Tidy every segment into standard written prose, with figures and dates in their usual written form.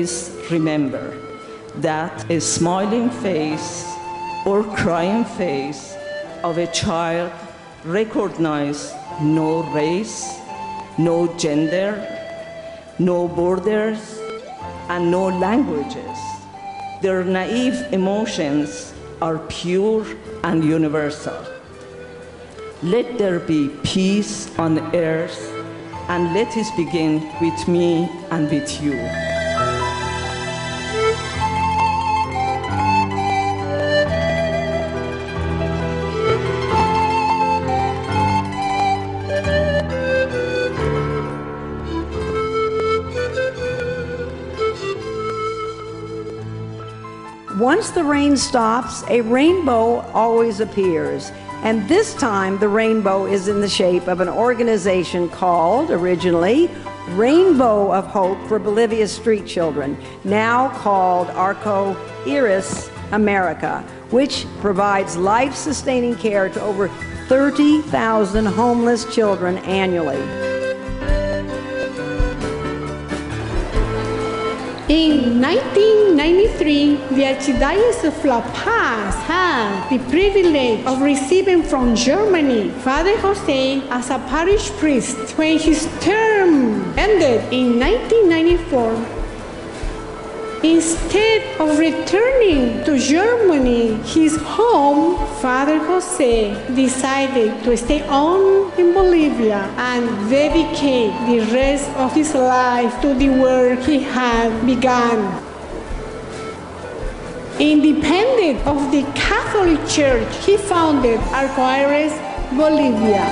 always remember that a smiling face or crying face of a child recognizes no race, no gender, no borders, and no languages. Their naive emotions are pure and universal. Let there be peace on earth, and let it begin with me and with you. Once the rain stops, a rainbow always appears. And this time, the rainbow is in the shape of an organization called, originally, Rainbow of Hope for Bolivia's Street Children, now called Arco Iris America, which provides life-sustaining care to over 30,000 homeless children annually. In 1993, the Archdiocese of La Paz had the privilege of receiving from Germany Father Jose as a parish priest. When his term ended in 1994, instead of returning to Germany, his home, Father Jose decided to stay on in Bolivia and dedicate the rest of his life to the work he had begun. Independent of the Catholic Church, he founded Arco Iris, Bolivia.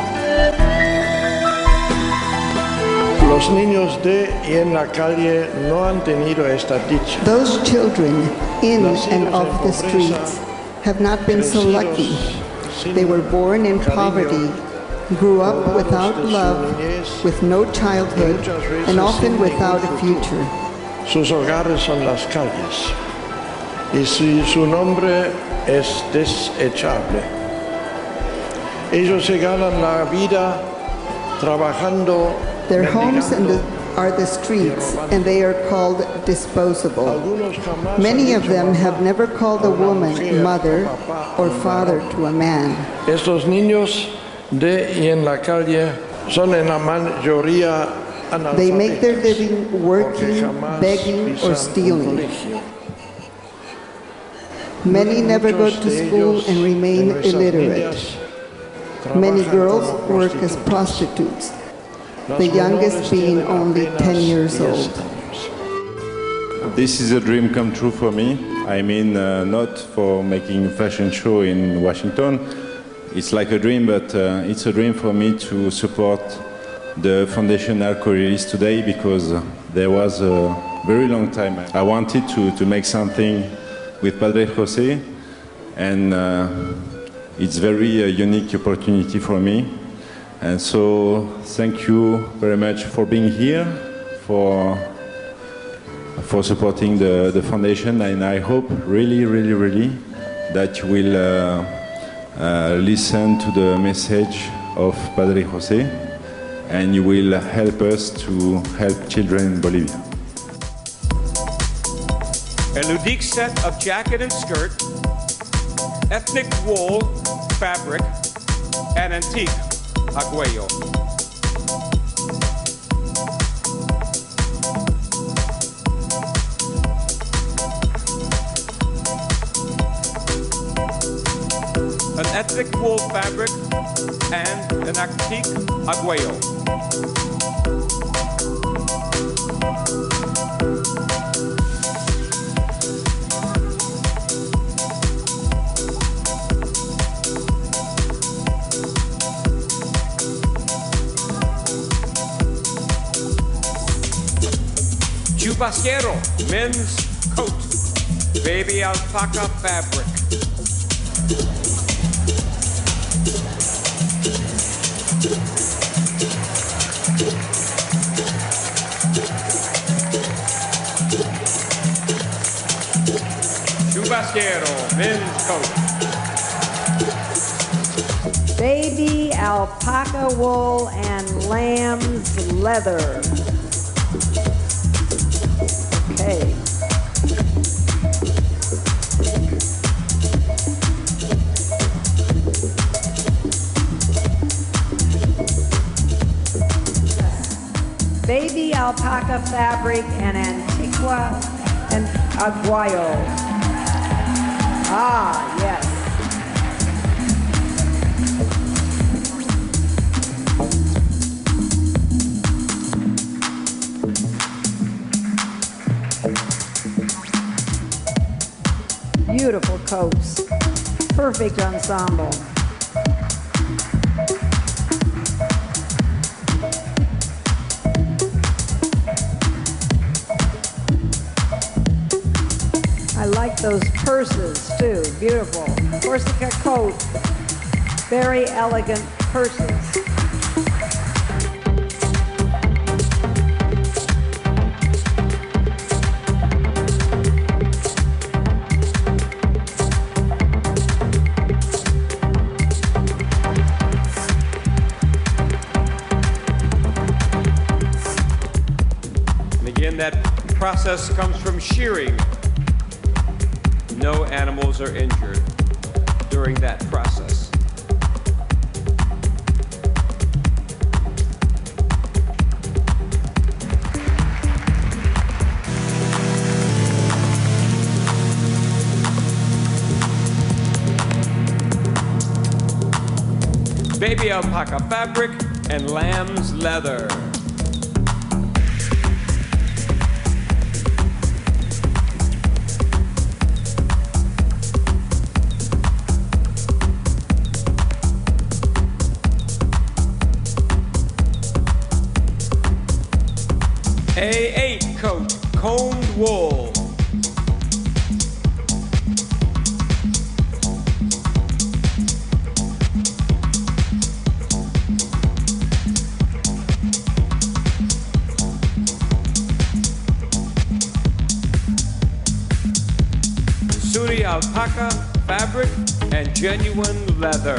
Los niños de y en la calle no han tenido esta dicha. Those children in and of the streets have not been so lucky. They were born in poverty, grew up without love, with no childhood, and often without a future. Sus hogares son las calles, y su nombre es desechable. Ellos se ganan la vida trabajando. Their homes are the streets, and they are called disposable. Many of them have never called a woman mother or father to a man. Estos niños de y en la calle son en la mayoría analfabetos. They make their living working, begging, or stealing. Many never go to school and remain illiterate. Many girls work as prostitutes, the youngest being only 10 years old. This is a dream come true for me. I mean, not for making a fashion show in Washington. It's like a dream, but it's a dream for me to support the Foundation Arco Iris today, because there was a very long time I wanted to make something with Padre Jose, and it's very unique opportunity for me. And so thank you very much for being here, for supporting the foundation, and I hope really that you will listen to the message of Padre Jose, and you will help us to help children in Bolivia. A ludique set of jacket and skirt, ethnic wool fabric, and antique Aguayo. An ethnic wool fabric and an antique Aguayo. Chubasquero men's coat, baby alpaca fabric. Chubasquero men's coat. Baby alpaca wool and lamb's leather. Okay. alpaca fabric and Antigua and Aguayo. Ah, yes. Beautiful coats. Perfect ensemble. I like those purses too. Beautiful. Corsica coat. Very elegant purses. That process comes from shearing. No animals are injured during that process. Baby alpaca fabric and lamb's leather. A8 coat, combed wool. Suri alpaca fabric and genuine leather.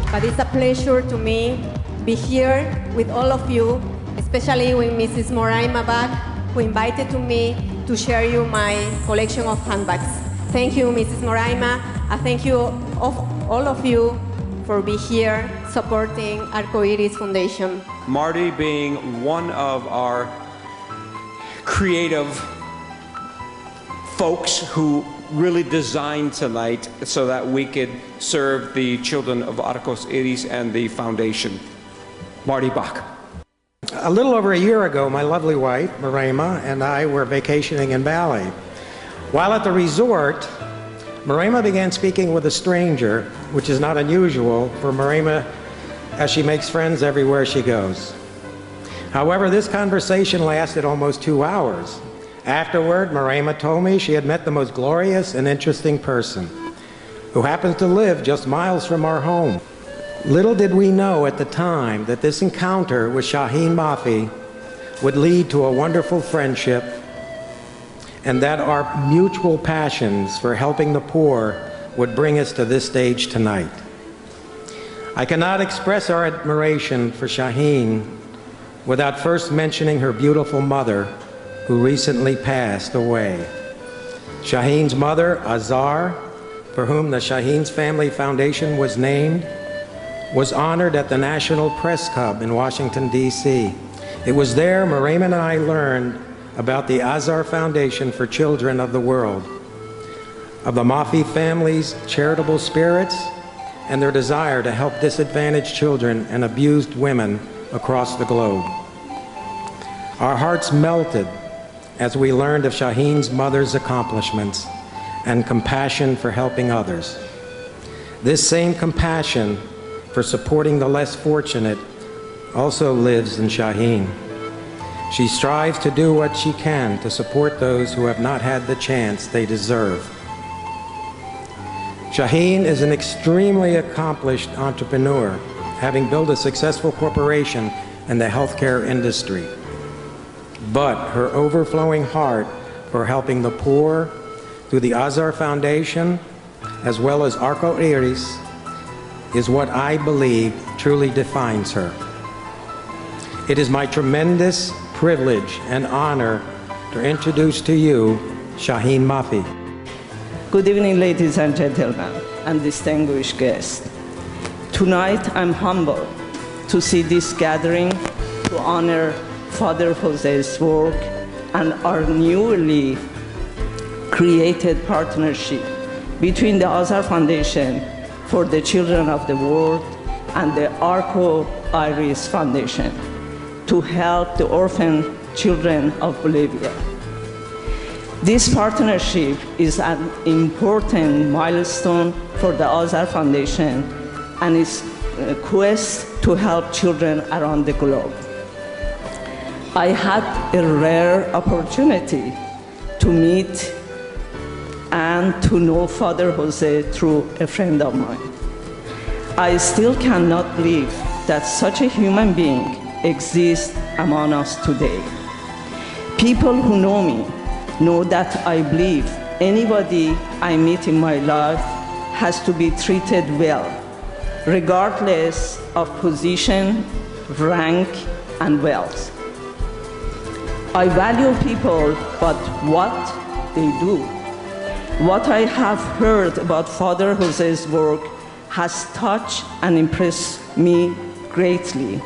But it's a pleasure to me be here with all of you, especially with Mrs. Moraima back, who invited to me to share you my collection of handbags. Thank you, Mrs. Moraima. I thank you all of you for being here supporting Arco Iris Foundation. Marty being one of our creative folks who really designed tonight so that we could serve the children of Arco Iris and the foundation. Marty Bach. A little over a year ago, my lovely wife, Moraima, and I were vacationing in Bali. While at the resort, Moraima began speaking with a stranger, which is not unusual for Moraima as she makes friends everywhere she goes. However, this conversation lasted almost 2 hours. Afterward, Moraima told me she had met the most glorious and interesting person, who happens to live just miles from our home. Little did we know at the time that this encounter with Shaheen Mafi would lead to a wonderful friendship, and that our mutual passions for helping the poor would bring us to this stage tonight. I cannot express our admiration for Shaheen without first mentioning her beautiful mother, who recently passed away. Shaheen's mother, Azar, for whom the Shaheen's Family Foundation was named, was honored at the National Press Club in Washington, D.C. It was there Moraima and I learned about the Azar Foundation for Children of the World. of the Mafi family's charitable spirits and their desire to help disadvantaged children and abused women across the globe. Our hearts melted as we learned of Shaheen's mother's accomplishments and compassion for helping others. This same compassion for supporting the less fortunate also lives in Shaheen. She strives to do what she can to support those who have not had the chance they deserve. Shaheen is an extremely accomplished entrepreneur, having built a successful corporation in the healthcare industry. But her overflowing heart for helping the poor through the Azhar Foundation, as well as Arco Iris, is what I believe truly defines her. It is my tremendous privilege and honor to introduce to you Shaheen Mafi. Good evening, ladies and gentlemen, and distinguished guests. Tonight, I'm humbled to see this gathering to honor Father Jose's work and our newly created partnership between the Azhar Foundation for the Children of the World and the Arco Iris Foundation to help the orphan children of Bolivia. This partnership is an important milestone for the Azhar Foundation and its quest to help children around the globe. I had a rare opportunity to meet and to know Father Jose through a friend of mine. I still cannot believe that such a human being exists among us today. People who know me know that I believe anybody I meet in my life has to be treated well, regardless of position, rank, and wealth. I value people, but what they do. What I have heard about Father Jose's work has touched and impressed me greatly.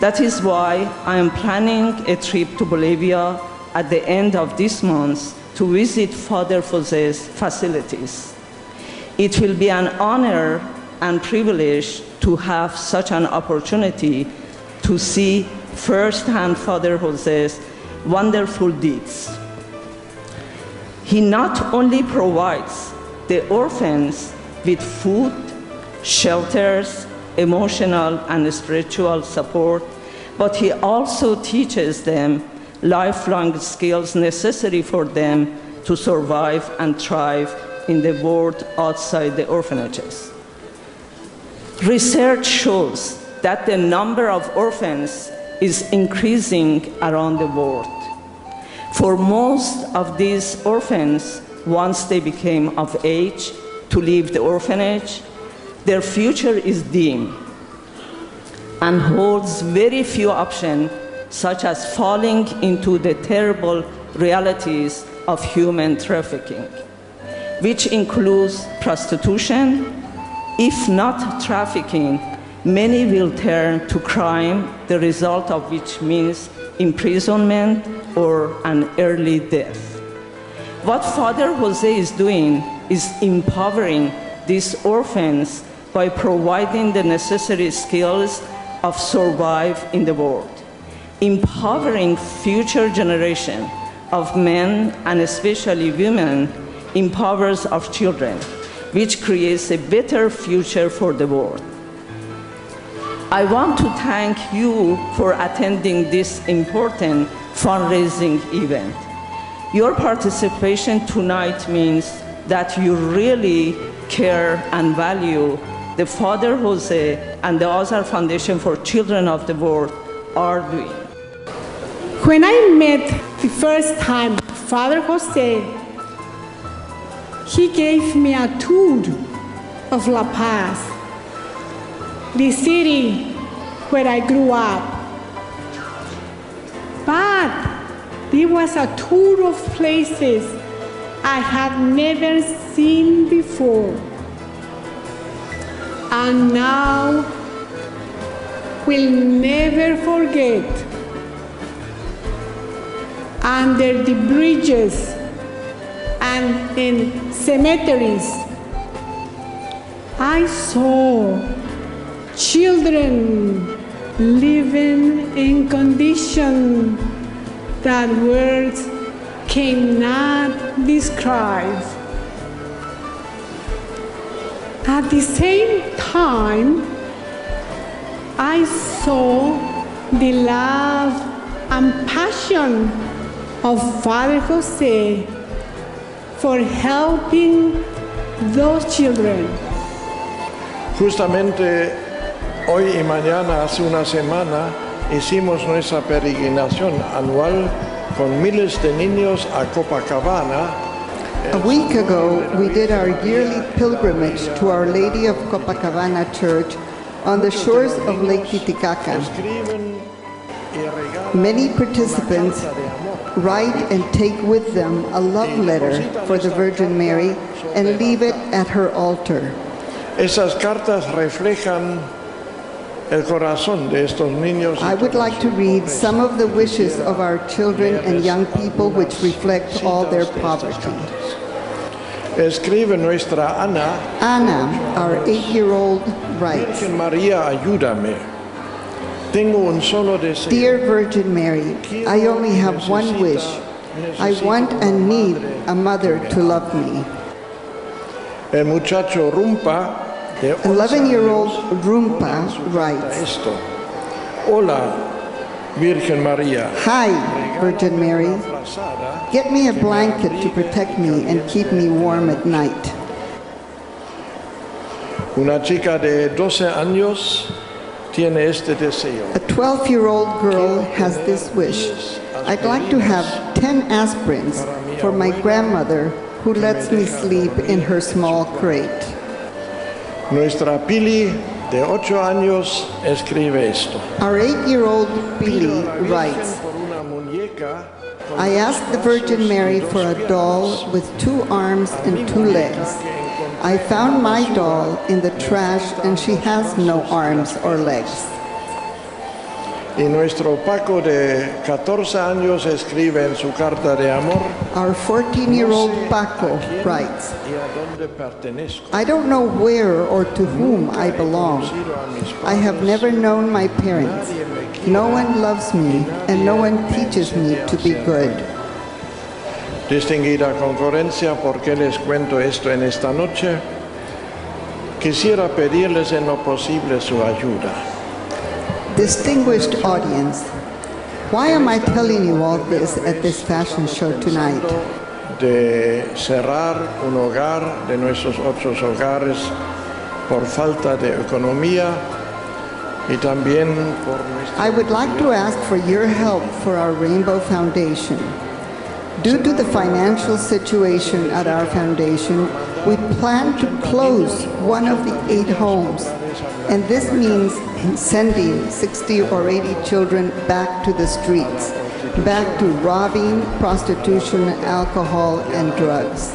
That is why I am planning a trip to Bolivia at the end of this month to visit Father Jose's facilities. It will be an honor and privilege to have such an opportunity to see firsthand Father Jose's wonderful deeds. He not only provides the orphans with food, shelters, emotional and spiritual support, but he also teaches them lifelong skills necessary for them to survive and thrive in the world outside the orphanages. Research shows that the number of orphans is increasing around the world. For most of these orphans, once they became of age to leave the orphanage, their future is dim and holds very few options, such as falling into the terrible realities of human trafficking, which includes prostitution. If not trafficking, many will turn to crime, the result of which means imprisonment or an early death. What Father Jose is doing is empowering these orphans by providing the necessary skills of survive in the world, empowering future generation of men and especially women, empowers of children, which creates a better future for the world. I want to thank you for attending this important fundraising event. Your participation tonight means that you really care and value the Father Jose and the Azhar Foundation for Children of the World are doing. When I met the first time Father Jose, he gave me a tour of La Paz, the city where I grew up. But it was a tour of places I had never seen before. And now we'll never forget. Under the bridges and in cemeteries. I saw children living in conditions that words cannot describe. At the same time, I saw the love and passion of Father Jose for helping those children. Justamente hoy y mañana, hace una semana, hicimos nuestra peregrinación anual con miles de niños a Copacabana. A week ago, we did our yearly pilgrimage to Our Lady of Copacabana Church on the shores of Lake Titicaca. Many participants write and take with them a love letter for the Virgin Mary and leave it at her altar. Esas cartas reflejan el corazón de estos niños. I would like to read some of the wishes of our children and young people which reflect all their poverty. Escribe nuestra Ana. Ana, our 8-year-old, writes, Virgen María, ayúdame. Tengo un solo deseo. Dear Virgin Mary, I only have one wish. I want and need a mother to love me. El muchacho Rumpa, de 11-year-old Rumpa writes, esto. Hola, Virgen María. Hi, Virgin Mary. Get me a blanket to protect me and keep me warm at night. Una chica de 12 años tiene este deseo. A 12-year-old girl has this wish. I'd like to have 10 aspirins for my grandmother who lets me sleep in her small crate. Nuestra Pili, de 8 años, escribe esto. Our 8-year-old Billy writes, I asked the Virgin Mary for a doll with 2 arms and 2 legs. I found my doll in the trash and she has no arms or legs. Y nuestro Paco de 14 años escribe en su carta de amor. Our 14-year-old Paco writes, I don't know where or to whom I belong. I have never known my parents. No one loves me and no one teaches me to be good. Distinguida concurrencia, ¿por qué les cuento esto en esta noche? Quisiera pedirles en lo posible su ayuda. Distinguished audience, why am I telling you all this at this fashion show tonight? De cerrar un hogar de nuestros 8 hogares por falta de economía y también por nuestra... I would like to ask for your help for our Rainbow Foundation. Due to the financial situation at our foundation, we plan to close one of the 8 homes, and this means sending 60 or 80 children back to the streets, back to robbing, prostitution, alcohol, and drugs.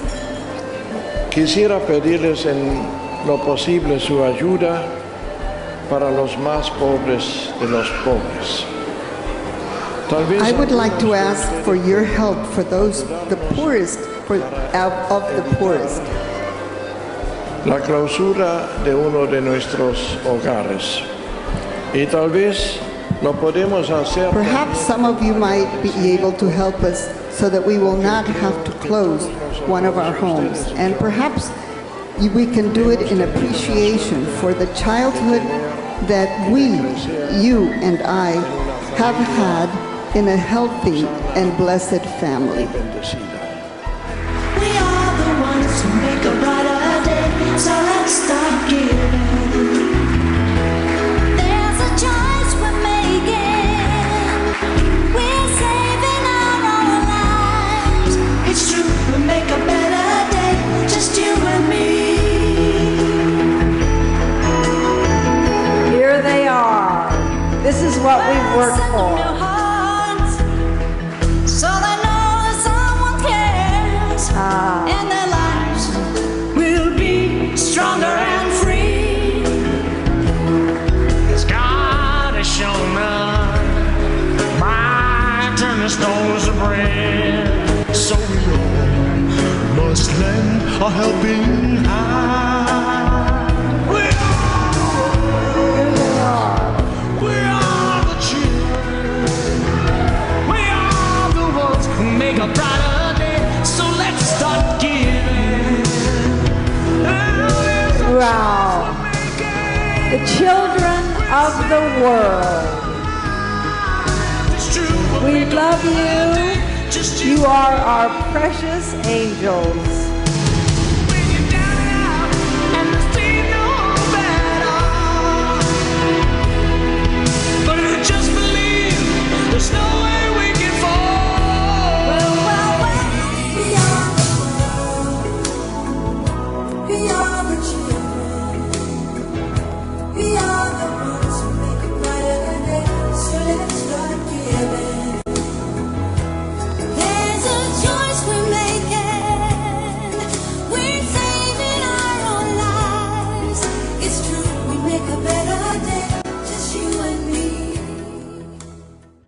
Quisiera pedirles en lo posible su ayuda para los más pobres de los pobres. I would like to ask for your help for those, the poorest of the poorest. La clausura de uno de nuestros hogares. Y tal vez lo podemos hacer. Perhaps some of you might be able to help us so that we will not have to close one of our homes. And perhaps we can do it in appreciation for the childhood that we, you and I, have had in a healthy and blessed family. We are the ones who make a brighter day, so let's start giving. There's a choice we're making. We're saving our own lives. It's true, we make a better day, just you and me. Here they are. This is what we work for. So they know that someone cares, and their lives will be stronger and free. 'Cause God has shown me my turning stones of bread, so we all must lend a helping hand. We are the children. We are the ones who make a brighter day. So let's start giving. Wow. The children of the world. We love you. You are our precious angels.